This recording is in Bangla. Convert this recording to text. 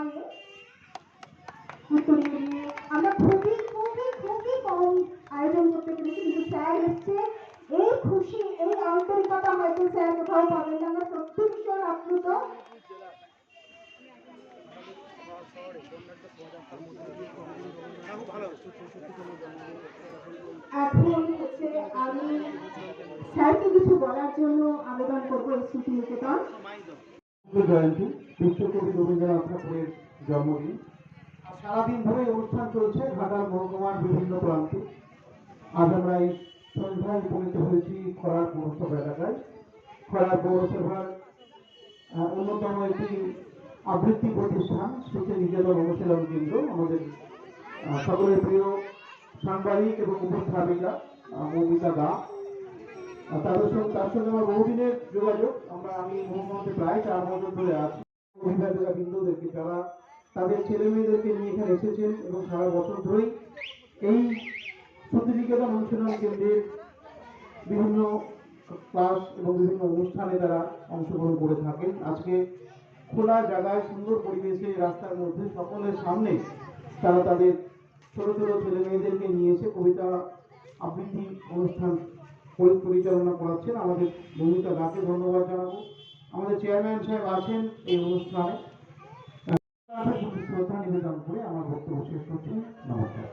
সময়ে উত্তরীয় নিয়ে আমরা খুবই খুবই খুবই কম আয়োজন করতে পেরেছি, কিন্তু স্যার এসছে, এই খুশি এই আন্তরিকতা হয়তো স্যার কোথাও পাবেন না। আমরা সত্যি ভীষণ আপ্লুত। এখন হচ্ছে আমি স্যারকে কিছু বলার জন্য আবেদন করবো স্মৃতি নিকেতন। জয়ন্তী বিশ্বকবি রবীন্দ্রনাথ ঠাকুরের জন্মদিন। সারাদিন ধরে অনুষ্ঠান চলছে ঘাটাল মহকুমার বিভিন্ন প্রান্তে। আজ আমরা এই সন্ধ্যায় উপনীত হয়েছি খরার পৌরসভা এলাকায়। খরার পৌরসভার অন্যতম একটি আবৃত্তি প্রতিষ্ঠান স্মৃতি নিকেতন অনুশীলন কেন্দ্র, আমাদের সকলের প্রিয় সাংবাদিক এবং উপস্থাপিকা মৌমিতা দা, তার সঙ্গে আমার বহুদিনের যোগাযোগ। আমি মহকুমাতে প্রায় 4 বছর ধরে আছি। অভিভাবক বিন্দুদেরকে যারা তাদের ছেলে মেয়েদেরকে নিয়ে এখানে এসেছেন এবং সারা বছর ধরেই এই স্মৃতিনিকেতন অনুশীলন কেন্দ্রের বিভিন্ন ক্লাস এবং বিভিন্ন অনুষ্ঠানে তারা অংশগ্রহণ করে থাকেন। আজকে খোলা জায়গায় সুন্দর পরিবেশে রাস্তার মধ্যে সকলের সামনে তারা তাদের ছোট ছোট ছেলে মেয়েদেরকে নিয়ে এসে কবিতা আবৃত্তি অনুষ্ঠান পরিচালনা করাচ্ছেন। আমাদের ভূমিকা দাকে ধন্যবাদ জানাবো। আমাদের চেয়ারম্যান সাহেব আছেন এই অনুষ্ঠানে। শ্রদ্ধা নিবেদন করে আমার বক্তব্য শেষ করছি। নমস্কার।